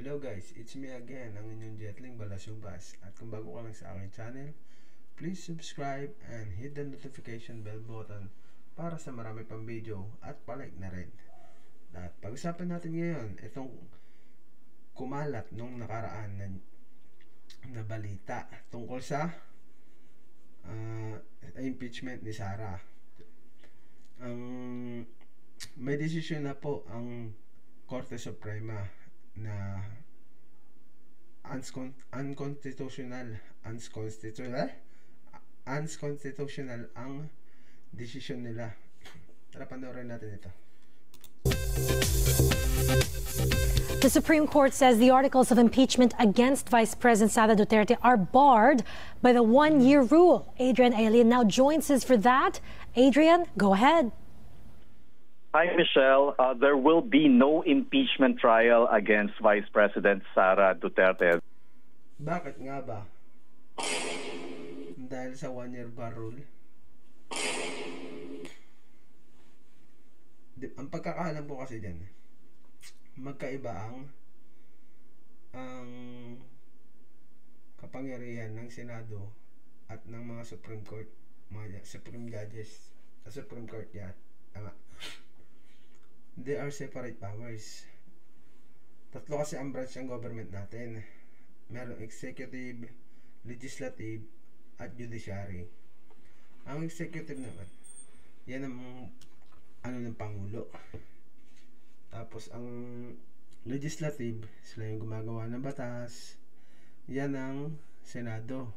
Hello guys, it's me again, ang inyong Jetling Balasubas. At kung bago ka lang sa aking channel, please subscribe and hit the notification bell button para sa marami pang video at palike na rin. At pag-usapan natin ngayon, itong kumalat nung nakaraan na balita tungkol sa impeachment ni Sara. May desisyon na po ang Korte Suprema na unconstitutional ang desisyon nila. Tara, panoorin natin ito. The Supreme Court says the articles of impeachment against Vice President Sara Duterte are barred by the one-year rule. Adrian Alien now joins us for that. Adrian, go ahead. Hi, Michelle. There will be no impeachment trial against Vice President Sara Duterte. Bakit nga ba? Dahil sa one-year bar rule? Ang pagkakaalam ko kasi dyan, magkaiba ang kapangyarihan ng Senado at ng mga Supreme Court, mga Supreme Judges sa Supreme Court yan. Tama. They are separate powers. Tatlo kasi ang branch ng government natin. Merong executive, legislative, at judiciary. Ang executive naman, yan ang ng Pangulo. Tapos ang legislative, sila yung gumagawa ng batas. Yan ang Senado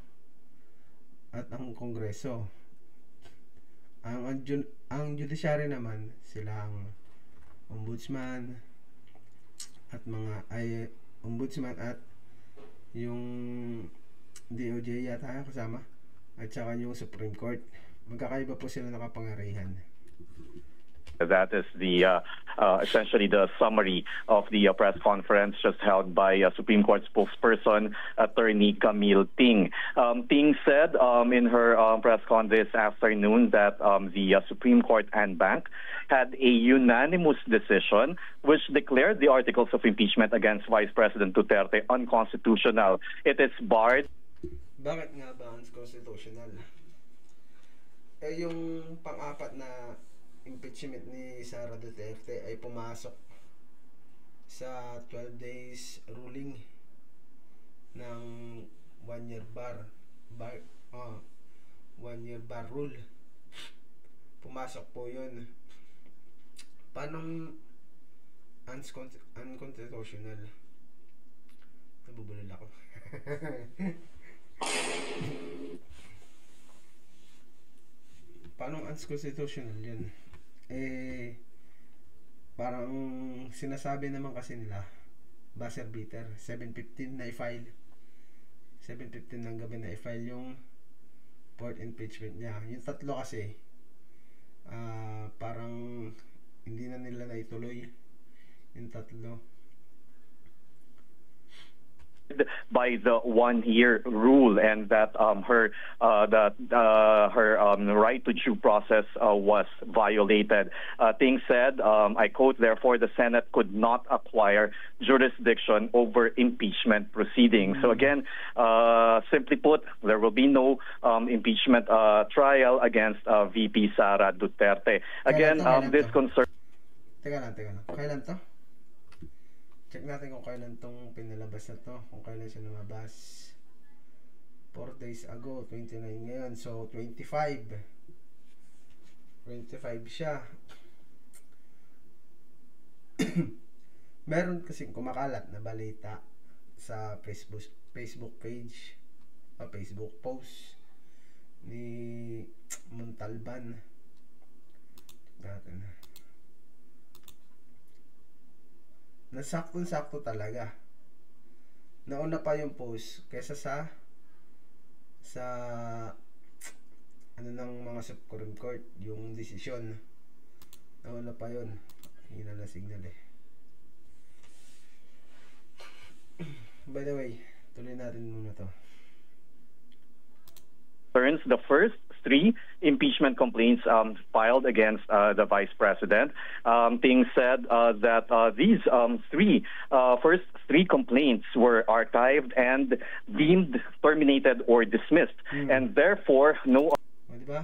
at ang Kongreso. Ang judiciary naman, sila ang ombudsman at ombudsman at yung DOJ yata kasama at saka yung Supreme Court. Magkakaiba po sila ng kapangyarihan. That is the essentially the summary of the press conference just held by Supreme Court spokesperson Attorney Camille Ting. Ting said in her press con this afternoon that the Supreme Court en banc had a unanimous decision which declared the articles of impeachment against Vice President Duterte unconstitutional. It is barred. Bakit nga ba unconstitutional? Yung pang-apat na impeachment ni Sara Duterte ay pumasok sa 12 days ruling ng one-year bar rule. Pumasok po yun. Paano unconstitutional? Nabubulol ako. Paano unconstitutional yun? Parang sinasabi naman kasi nila buzzer beater 7:15 na i-file 7:15 ng gabi na i-file yung fourth impeachment niya. Yung tatlo kasi parang hindi na nila naituloy yung tatlo by the one-year rule, and that her right to due process was violated. Ting said, I quote, "Therefore, the Senate could not acquire jurisdiction over impeachment proceedings." So again, simply put, there will be no impeachment trial against VP Sara Duterte. Again, this concern. Teka lang. Kailan to? Check natin kung kailan tong pinalabas na to, kung kailan siya lumabas. 4 days ago, 29 ngayon, so 25 siya. Meron kasing kumakalat na balita sa Facebook page o Facebook post ni Montalban natin. Nasaktong-sakto talaga. Nauna pa yung post kaysa sa ng mga Supreme Court, yung desisyon. Nauna pa yun. Hina na signal By the way, tuloy natin muna to. The first 3 impeachment complaints filed against the Vice President. Ting said that these first three complaints were archived and deemed terminated or dismissed, and therefore no. Diba?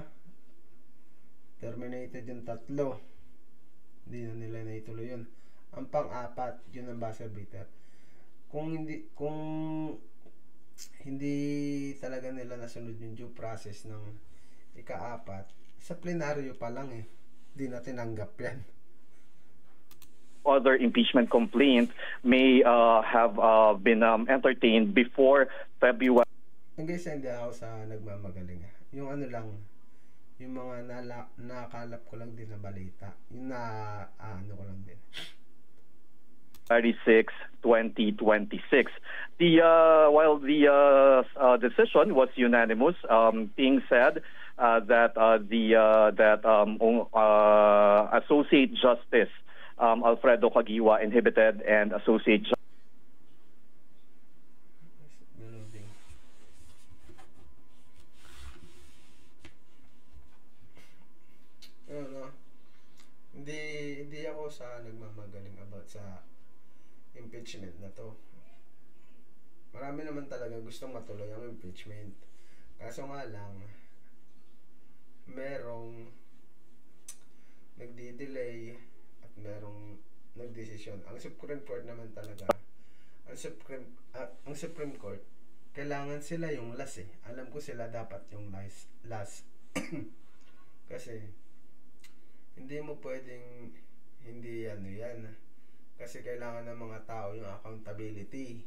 Terminated yung tatlo. Hindi na nila naituloy yun. Ang pang-apat, yun ang buzzer beater. Kung hindi talaga nila nasunod yung due process ng ika-apat, sa plenaryo pa lang hindi na tinanggap yan. Other impeachment complaint may have been entertained before February. Guys, hindi ako sa nagmamagaling. Yung ano lang, yung mga nakalap ko lang din na balita. Yung ano ko lang din. 36, 2026. While the decision was unanimous, Ting said that Associate Justice Alfredo Caguioa inhibited and Associate Justice hindi ako sa nagmamagaling about sa impeachment na to. Marami naman talaga gustong matuloy ang impeachment. Kaso nga lang, merong nagdi-delay at merong nagdesisyon. Ang Supreme Court naman talaga, ang Supreme Court, kailangan sila yung last Alam ko sila dapat yung last. Kasi hindi mo pwedeng hindi yan. Kasi kailangan ng mga tao yung accountability.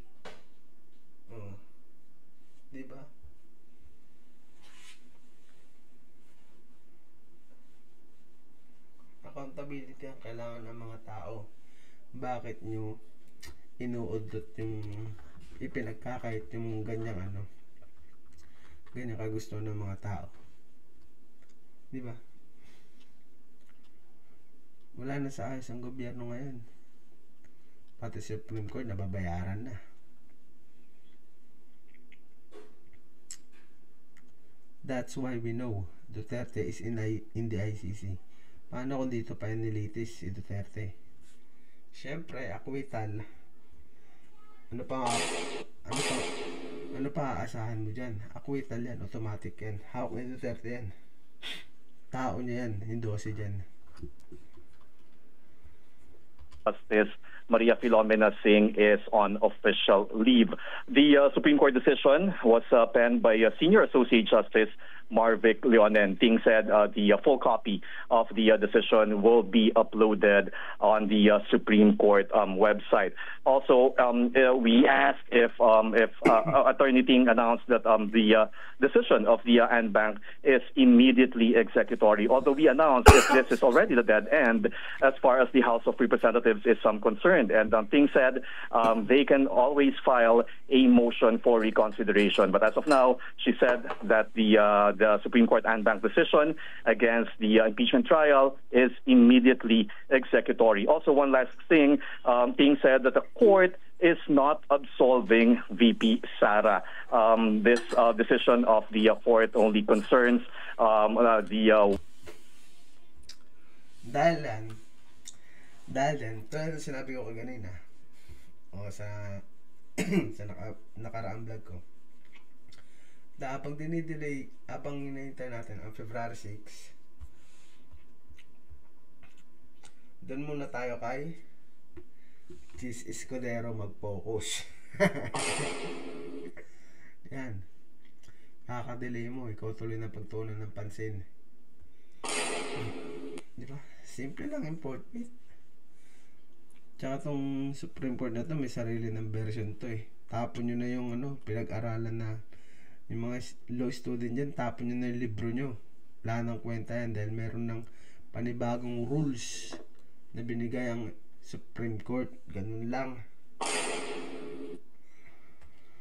Di ba? Accountability ang kailangan ng mga tao. Bakit nyo inuudot yung ipinagkakait yung ganyang ganyan kagusto ng mga tao? Di ba? Wala na sa ayos ang gobyerno ngayon. Pati Supreme Court nababayaran na. That's why we know Duterte is in the ICC. Paano kung dito pa nilitis si Duterte? Siyempre, acquittal. Ano pa aasahan mo dyan? Acquittal yan, automatic yan. Hawak ni Duterte yan. Tao niya yan, endorse dyan. Justice Maria Filomena Singh is on official leave. The Supreme Court decision was penned by Senior Associate Justice Marvic Leonen. Ting said the full copy of the decision will be uploaded on the Supreme Court website. Also, we asked if Attorney Ting announced that the decision of the An Bank is immediately executory. Although we announced if this is already the dead end as far as the House of Representatives is concerned. And Ting said they can always file a motion for reconsideration. But as of now, she said that the Supreme Court An Bank decision against the impeachment trial is immediately executory. Also, one last thing, Ting said that the court is not absolving VP Sara. This decision of the court only concerns Dahil pero sinabi ko kanina sa nakaraang vlog ko, habang dinidelay, habang hinihintay natin ang February 6, doon muna tayo kay Chis Escudero mag-focus. Yan, kakadelay mo, ikaw tuloy na pagtunan ng pansin. Di ba? Simple lang, important. Tsaka tong Supreme Court na to may sarili ng version to Tapon nyo na yung pinag-aralan na yung mga law student dyan, tapon nyo na yung libro nyo. Wala nang kwenta yan dahil meron ng panibagong rules na binigay ang Supreme Court. Ganun lang.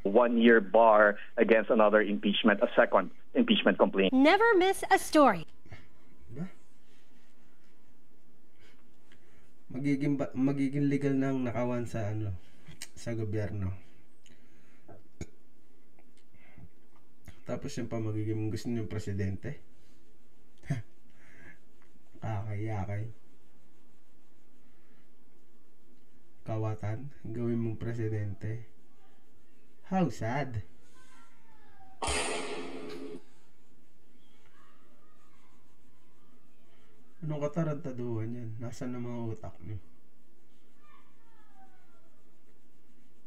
1-year bar against another impeachment, a second impeachment complaint. Never miss a story. Magiging legal nang nakawan sa sa gobyerno. Tapos yung pa magiging gusto ng presidente. Kakayakay. Kawatan, gawin mong presidente. How sad. Anong katarantaduhan yan? Nasaan na mga utak nyo?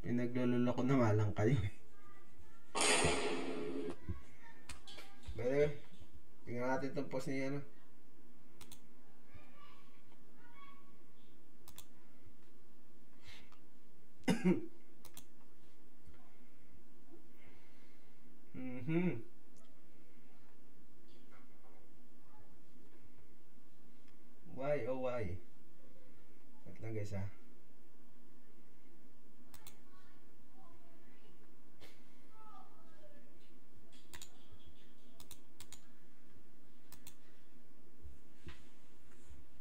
Pinaglololo ko na nga lang kayo. By the way, tingnan natin itong post niya, ano? Why? Oh, why? At lang guys, ha?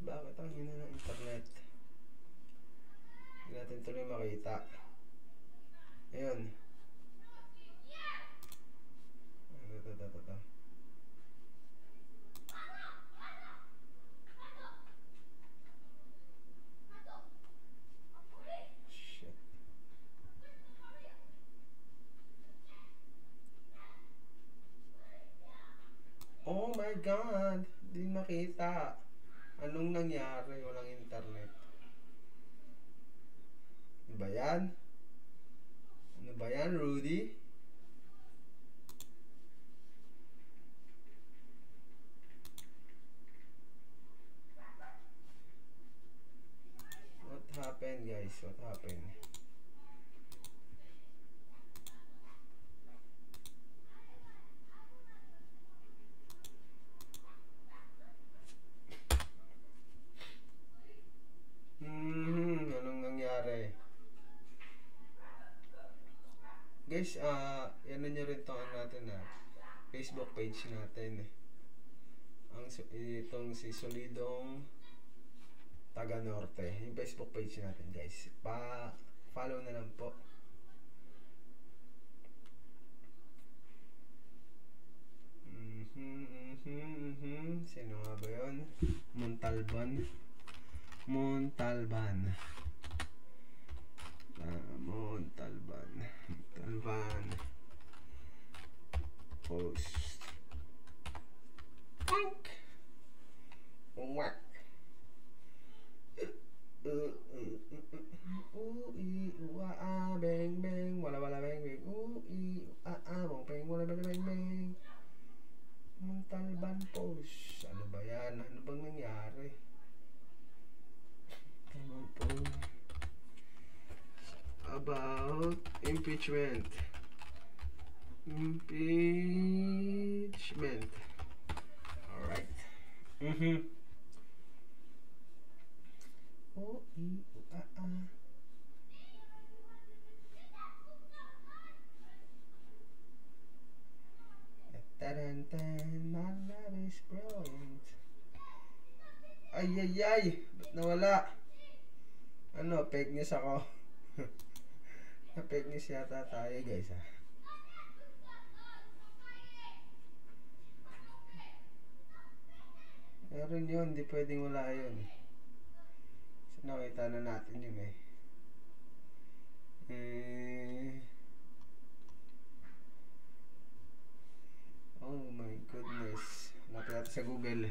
Bakit ang hina ng internet? Hindi natin tuloy makita. Ayun. Ito. Shit. Oh my God! Hindi makita. Anong nangyari? Walang internet. Ano ba yan? Ano ba yan, Rudy? What happened, guys? What happened? Anong nangyari? Guys, yan nyo rin to natin na Facebook page natin eh. Itong si Solidong Taga Norte, yung Facebook page natin, guys. Pa-follow na lang po. Sino nga ba yun? Montalban. Montalban post. Tank. Whack. Beng beng, wala beng beng. Bong beng, wala beng beng. Montalban post. Ano ba yan? Ano bang nangyari? About impeachment. Alright. My love is brilliant. Ay. Ba't nawala? Ano, fake news ako. Fake news yata tayo, guys, ha. Meron yun, hindi pwedeng wala yun. So, nakita na natin yun eh. Oh my goodness. Napit natin sa Google.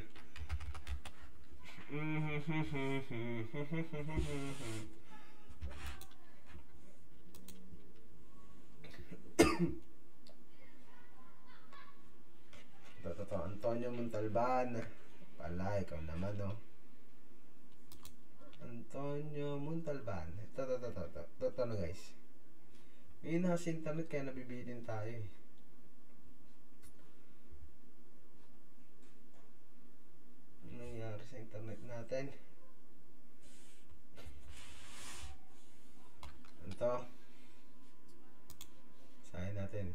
Ito, Antonio Montalban. Pala, ikaw naman, no? Antonio Montalban. Ito na, guys. May nasa internet kaya nabibilin tayo eh. Ano nangyari sa internet natin? Ito. Sahin natin.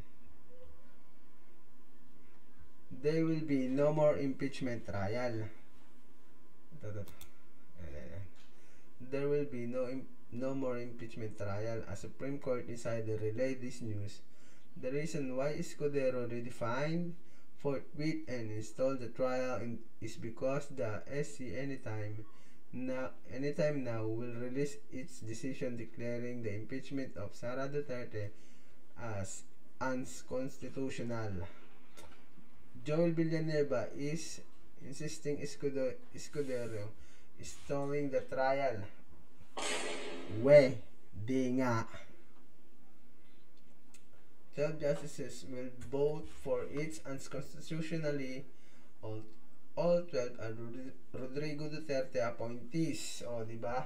There will be no more impeachment trial. There will be no more impeachment trial. A Supreme Court insider relayed this news. The reason why Escudero redefined forthwith and install the trial is because the SC anytime now will release its decision declaring the impeachment of Sara Duterte as unconstitutional. Joel Villanueva is insisting Escudero is stalling the trial. Di nga. 12 justices will vote for its unconstitutionally. All 12 are Rodrigo Duterte appointees. O, diba?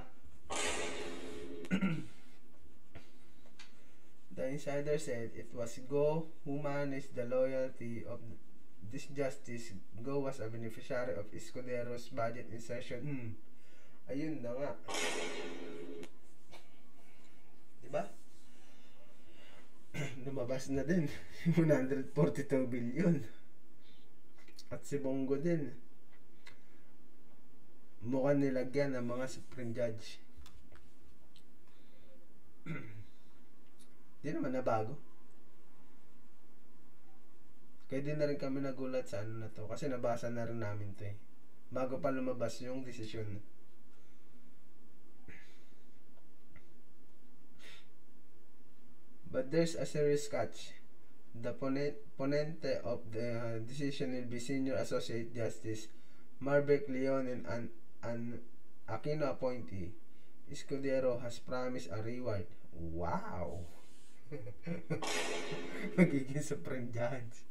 The insider said it was Go who managed the loyalty of this justice. Go was a beneficiary of Escudero's budget insertion. Ayun na nga. Diba? Lumabas na din 142 billion. At si Bongo din mukhang nilagyan ng mga Supreme Judge. Di naman nabago. Kaya din na rin kami nagulat sa ano na to, kasi nabasa na rin namin to bago pa lumabas yung desisyon. But there's a serious catch. The ponente of the decision will be Senior Associate Justice Marbec Leon and an Aquino appointee. Escudero has promised a reward. Wow! Magiging Supreme Judge.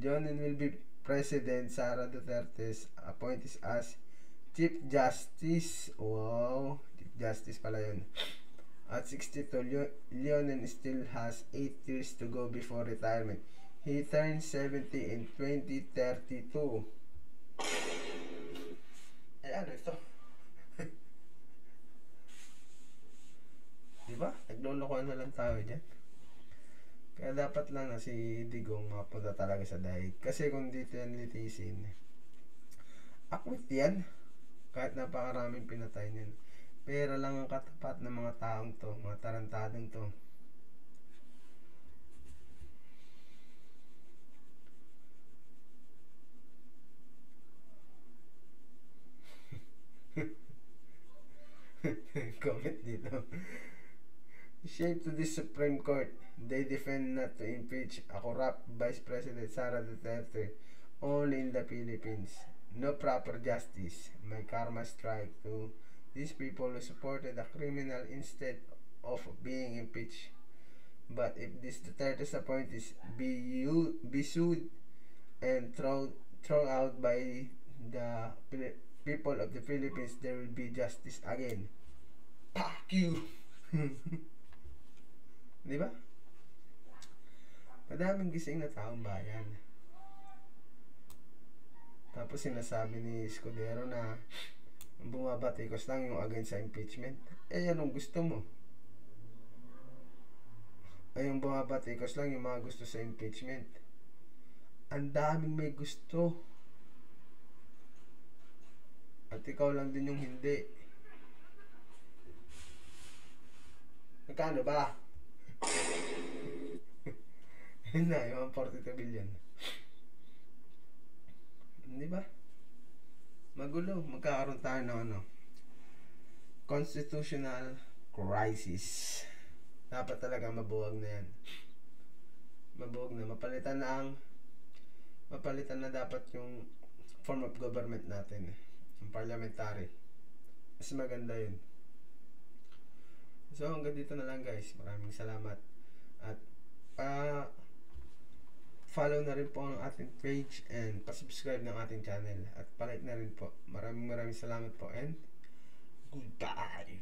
Leonin will be President Sara Duterte's appointees as Chief Justice. Wow! Chief Justice pala yun. At 62, Leonin still has 8 years to go before retirement. He turned 70 in 2032. Eh, ano ito? Diba? Naglolokohan na lang tayo dyan. Kaya dapat lang na si Digong mapunta talaga sa dahig. Kasi kung dito yan litisin, akwit yan. Kahit napakaraming pinatay niyan. Pera lang ang katapat ng mga taong to, mga tarantadong to. Comment dito. Shame to the Supreme Court. They defend not to impeach a corrupt Vice President Sara Duterte only in the Philippines. No proper justice. My karma strike to these people who supported a criminal instead of being impeached. But if this Duterte's appointees be sued and thrown out by the people of the Philippines, there will be justice again. Fuck you! Diba? Madaming gising na taong bayan. Tapos sinasabi ni Escudero na bumabatikos lang yung against sa impeachment. Eh, anong gusto mo? Ay, yung bumabatikos lang yung mga gusto sa impeachment. Ang daming may gusto. At ikaw lang din yung hindi. Magkano ba? Yun na, yung 42 billion. Hindi ba? Magulo, magkakaroon tayo ng constitutional crisis. Dapat talaga mabuwag na yan. Mabuwag na, mapalitan na dapat yung form of government natin, yung parliamentary. Mas maganda yun. So hanggang dito na lang guys, maraming salamat. At follow na rin po ang ating page and pa-subscribe ng ating channel at palike na rin po. Maraming salamat po and goodbye.